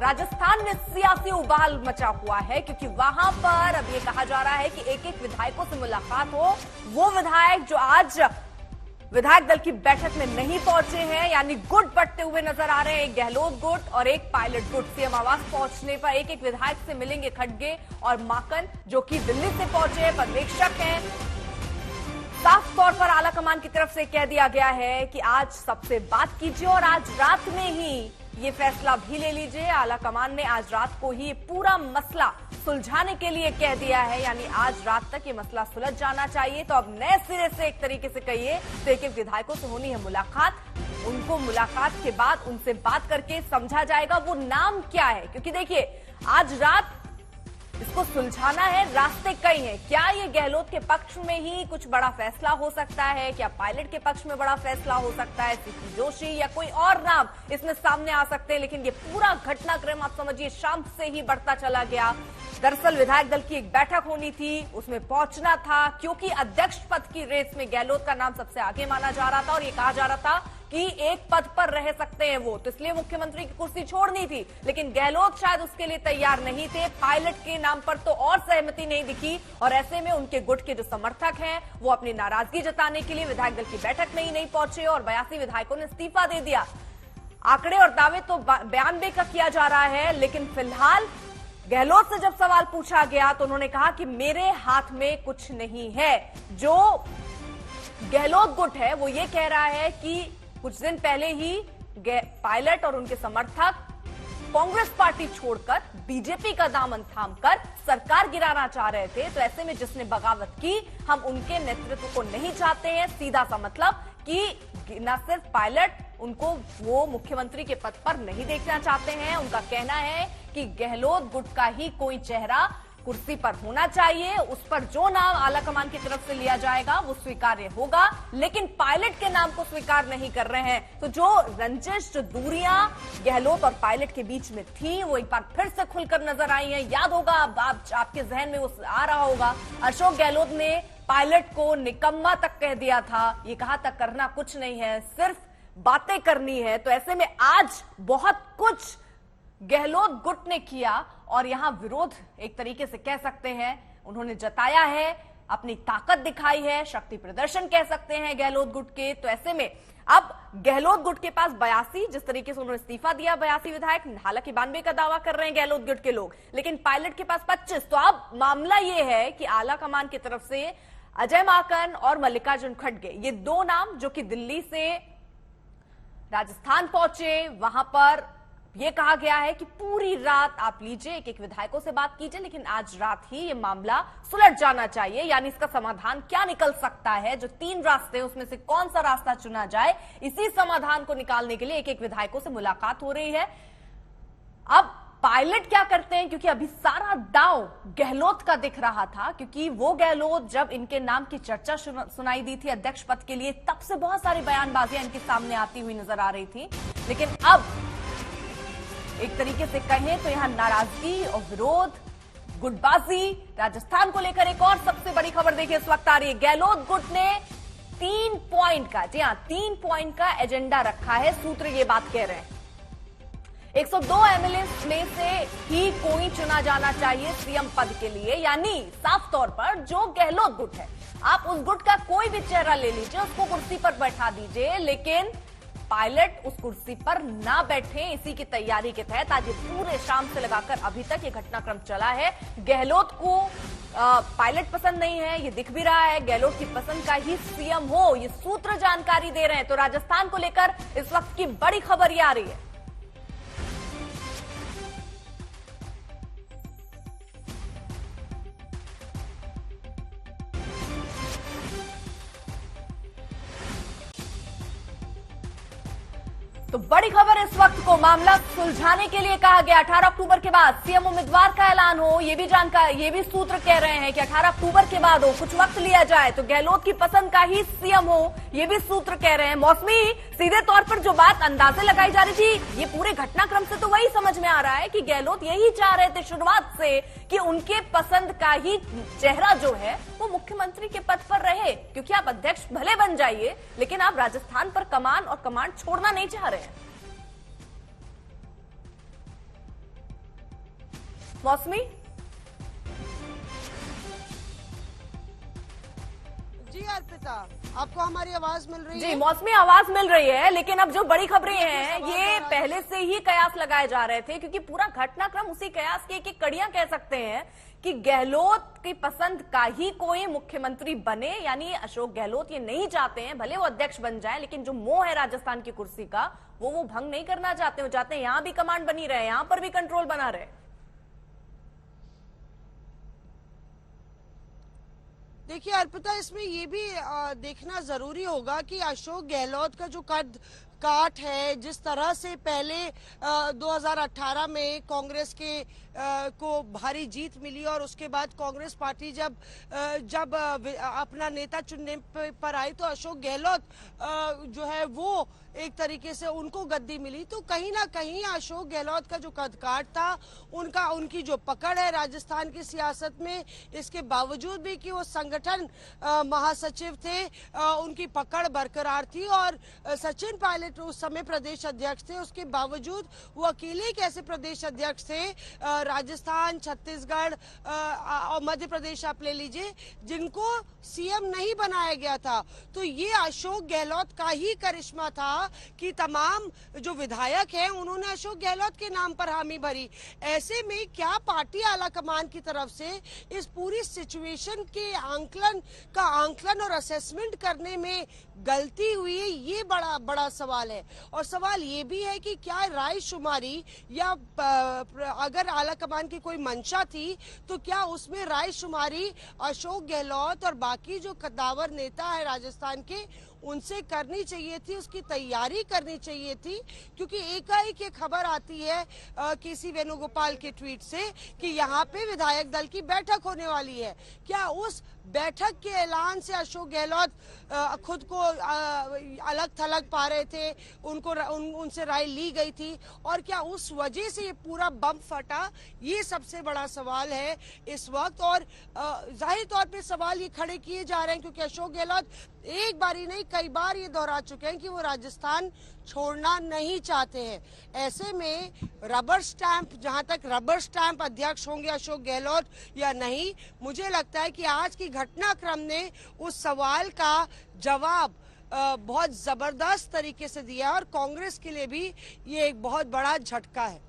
राजस्थान में सियासी उबाल मचा हुआ है, क्योंकि वहां पर अब ये कहा जा रहा है कि एक एक विधायकों से मुलाकात हो। वो विधायक जो आज विधायक दल की बैठक में नहीं पहुंचे हैं, यानी गुट बंटते हुए नजर आ रहे हैं, एक गहलोत गुट और एक पायलट गुट। सीएम आवास पहुंचने पर एक एक विधायक से मिलेंगे खड़गे और माकन, जो कि दिल्ली से पहुंचे हैं, पर्यवेक्षक हैं। साफ तौर पर आलाकमान की तरफ से कह दिया गया है कि आज सबसे बात कीजिए और आज रात में ही ये फैसला भी ले लीजिए। आलाकमान ने आज रात को ही पूरा मसला सुलझाने के लिए कह दिया है, यानी आज रात तक ये मसला सुलझ जाना चाहिए। तो अब नए सिरे से एक तरीके से कहिए तो एक एक विधायकों से होनी है मुलाकात। उनको मुलाकात के बाद उनसे बात करके समझा जाएगा वो नाम क्या है, क्योंकि देखिए आज रात इसको सुलझाना है। रास्ते कई हैं। क्या ये गहलोत के पक्ष में ही कुछ बड़ा फैसला हो सकता है, क्या पायलट के पक्ष में बड़ा फैसला हो सकता है, सीपी जोशी या कोई और नाम इसमें सामने आ सकते हैं। लेकिन ये पूरा घटनाक्रम आप समझिए शाम से ही बढ़ता चला गया। दरअसल विधायक दल की एक बैठक होनी थी, उसमें पहुंचना था, क्योंकि अध्यक्ष पद की रेस में गहलोत का नाम सबसे आगे माना जा रहा था और ये कहा जा रहा था कि एक पद पर रह सकते हैं वो, तो इसलिए मुख्यमंत्री की कुर्सी छोड़नी थी। लेकिन गहलोत शायद उसके लिए तैयार नहीं थे। पायलट के नाम पर तो और सहमति नहीं दिखी और ऐसे में उनके गुट के जो समर्थक हैं वो अपनी नाराजगी जताने के लिए विधायक दल की बैठक में ही नहीं पहुंचे और 82 विधायकों ने इस्तीफा दे दिया। आंकड़े और दावे तो बयानबे का किया जा रहा है, लेकिन फिलहाल गहलोत से जब सवाल पूछा गया तो उन्होंने कहा कि मेरे हाथ में कुछ नहीं है। जो गहलोत गुट है वो ये कह रहा है कि कुछ दिन पहले ही पायलट और उनके समर्थक कांग्रेस पार्टी छोड़कर बीजेपी का दामन थामकर सरकार गिराना चाह रहे थे। तो ऐसे में जिसने बगावत की हम उनके नेतृत्व को नहीं चाहते हैं। सीधा सा मतलब कि न सिर्फ पायलट उनको वो मुख्यमंत्री के पद पर नहीं देखना चाहते हैं, उनका कहना है कि गहलोत गुट का ही कोई चेहरा कुर्सी पर होना चाहिए। उस पर जो नाम आलाकमान की तरफ से लिया जाएगा वो स्वीकार्य होगा, लेकिन पायलट के नाम को स्वीकार नहीं कर रहे हैं। तो जो रंजिश, जो दूरियां गहलोत और पायलट के बीच में थी वो एक बार फिर से खुलकर नजर आई हैं। याद होगा आपके जहन में वो आ रहा होगा, अशोक गहलोत ने पायलट को निकम्मा तक कह दिया था। ये कहा था करना कुछ नहीं है, सिर्फ बातें करनी है। तो ऐसे में आज बहुत कुछ गहलोत गुट ने किया और यहां विरोध एक तरीके से कह सकते हैं उन्होंने जताया है, अपनी ताकत दिखाई है, शक्ति प्रदर्शन कह सकते हैं गहलोत गुट के। तो ऐसे में अब गहलोत गुट के पास 82, जिस तरीके से उन्होंने इस्तीफा दिया 82 विधायक, हालांकि 92 का दावा कर रहे हैं गहलोत गुट के लोग, लेकिन पायलट के पास 25। तो अब मामला यह है कि आला कमान की तरफ से अजय माकन और मल्लिकार्जुन खड़गे, ये दो नाम जो कि दिल्ली से राजस्थान पहुंचे, वहां पर यह कहा गया है कि पूरी रात आप लीजिए, एक एक विधायकों से बात कीजिए, लेकिन आज रात ही ये मामला सुलझ जाना चाहिए। यानी इसका समाधान क्या निकल सकता है, जो 3 रास्ते हैं उसमें से कौन सा रास्ता चुना जाए, इसी समाधान को निकालने के लिए एक एक विधायकों से मुलाकात हो रही है। अब पायलट क्या करते हैं, क्योंकि अभी सारा दांव गहलोत का दिख रहा था, क्योंकि वो गहलोत जब इनके नाम की चर्चा सुनाई दी थी अध्यक्ष पद के लिए, तब से बहुत सारी बयानबाजियां इनके सामने आती हुई नजर आ रही थी। लेकिन अब एक तरीके से कहें तो यहां नाराजगी और विरोध, गुटबाजी, राजस्थान को लेकर एक और सबसे बड़ी खबर देखिए इस वक्त आ रही है। गहलोत गुट ने 3 पॉइंट का, जी हां 3 पॉइंट का एजेंडा रखा है। सूत्र ये बात कह रहे हैं 102 एमएलए में से ही कोई चुना जाना चाहिए सीएम पद के लिए, यानी साफ तौर पर जो गहलोत गुट है, आप उस गुट का कोई भी चेहरा ले लीजिए, उसको कुर्सी पर बैठा दीजिए, लेकिन पायलट उस कुर्सी पर ना बैठे। इसी की तैयारी के तहत आज पूरे शाम से लगाकर अभी तक ये घटनाक्रम चला है। गहलोत को पायलट पसंद नहीं है, ये दिख भी रहा है। गहलोत की पसंद का ही सीएम हो, ये सूत्र जानकारी दे रहे हैं। तो राजस्थान को लेकर इस वक्त की बड़ी खबर ये आ रही है। तो बड़ी खबर इस वक्त को मामला सुलझाने के लिए कहा गया 18 अक्टूबर के बाद सीएम उम्मीदवार का ऐलान हो, ये भी जानकारी, ये भी सूत्र कह रहे हैं कि 18 अक्टूबर के बाद हो, कुछ वक्त लिया जाए तो गहलोत की पसंद का ही सीएम हो, ये भी सूत्र कह रहे हैं। मौसमी, सीधे तौर पर जो बात अंदाजे लगाई जा रही थी, ये पूरे घटनाक्रम से तो वही समझ में आ रहा है कि गहलोत यही चाह रहे थे शुरुआत से कि उनके पसंद का ही चेहरा जो है वो मुख्यमंत्री के पद पर रहे, क्योंकि आप अध्यक्ष भले बन जाइए लेकिन आप राजस्थान पर कमान और कमांड छोड़ना नहीं चाह रहे हैं। मौसमी। जी अर्पिता, आपको हमारी आवाज मिल रही है? जी मौसमी, आवाज मिल रही है, लेकिन अब जो बड़ी खबरें हैं ये पहले से ही कयास लगाए जा रहे थे, क्योंकि पूरा घटनाक्रम उसी कयास की एक कड़ियां कह सकते हैं कि गहलोत की पसंद का ही कोई मुख्यमंत्री बने। यानी अशोक गहलोत ये नहीं चाहते हैं, भले वो अध्यक्ष बन जाए, लेकिन जो मोह है राजस्थान की कुर्सी का वो भंग नहीं करना चाहते। वो चाहते हैं यहां भी कमांड बनी रहे, यहां पर भी कंट्रोल बना रहे। देखिए अर्पिता, इसमें ये भी देखना जरूरी होगा कि अशोक गहलोत का जो कद काट है, जिस तरह से पहले 2018 में कांग्रेस के को भारी जीत मिली और उसके बाद कांग्रेस पार्टी जब अपना नेता चुनने पर आई तो अशोक गहलोत जो है वो एक तरीके से उनको गद्दी मिली। तो कहीं ना कहीं अशोक गहलोत का जो कदकाठ था, उनकी जो पकड़ है राजस्थान की सियासत में, इसके बावजूद भी कि वो संगठन महासचिव थे, उनकी पकड़ बरकरार थी। और सचिन पायलट उस समय प्रदेश अध्यक्ष थे, उसके बावजूद वो अकेले एक ऐसे प्रदेश अध्यक्ष थे, राजस्थान, छत्तीसगढ़ और मध्य प्रदेश आप ले लीजिए, जिनको सीएम नहीं बनाया गया था। तो ये अशोक गहलोत का ही करिश्मा था कि तमाम जो विधायक हैं उन्होंने अशोक गहलोत के नाम पर हामी भरी। ऐसे में क्या पार्टी आला कमान की तरफ से इस पूरी सिचुएशन के आंकलन और असेसमेंट करने में गलती हुई है, ये बड़ा सवाल है। और सवाल ये भी है कि क्या रायशुमारी या अगर आला कमान की कोई मंशा थी तो क्या उसमें रायशुमारी अशोक गहलोत और बाकी जो कद्दावर नेता है राजस्थान के उनसे करनी चाहिए थी, उसकी तैयारी करनी चाहिए थी। क्योंकि एकाएक ये खबर आती है केसी वेणुगोपाल के ट्वीट से कि यहाँ पे विधायक दल की बैठक होने वाली है। क्या उस बैठक के ऐलान से अशोक गहलोत खुद को अलग थलग पा रहे थे, उनसे राय ली गई थी, और क्या उस वजह से ये पूरा बम फटा? ये सबसे बड़ा सवाल है इस वक्त। और जाहिर तौर पे सवाल ये खड़े किए जा रहे हैं क्योंकि अशोक गहलोत एक बारी नहीं कई बार ये दोहरा चुके हैं कि वो राजस्थान छोड़ना नहीं चाहते हैं। ऐसे में रबर स्टैंप, जहां तक रबर स्टैंप अध्यक्ष होंगे अशोक गहलोत या नहीं, मुझे लगता है कि आज की घटनाक्रम ने उस सवाल का जवाब बहुत जबरदस्त तरीके से दिया और कांग्रेस के लिए भी ये एक बहुत बड़ा झटका है।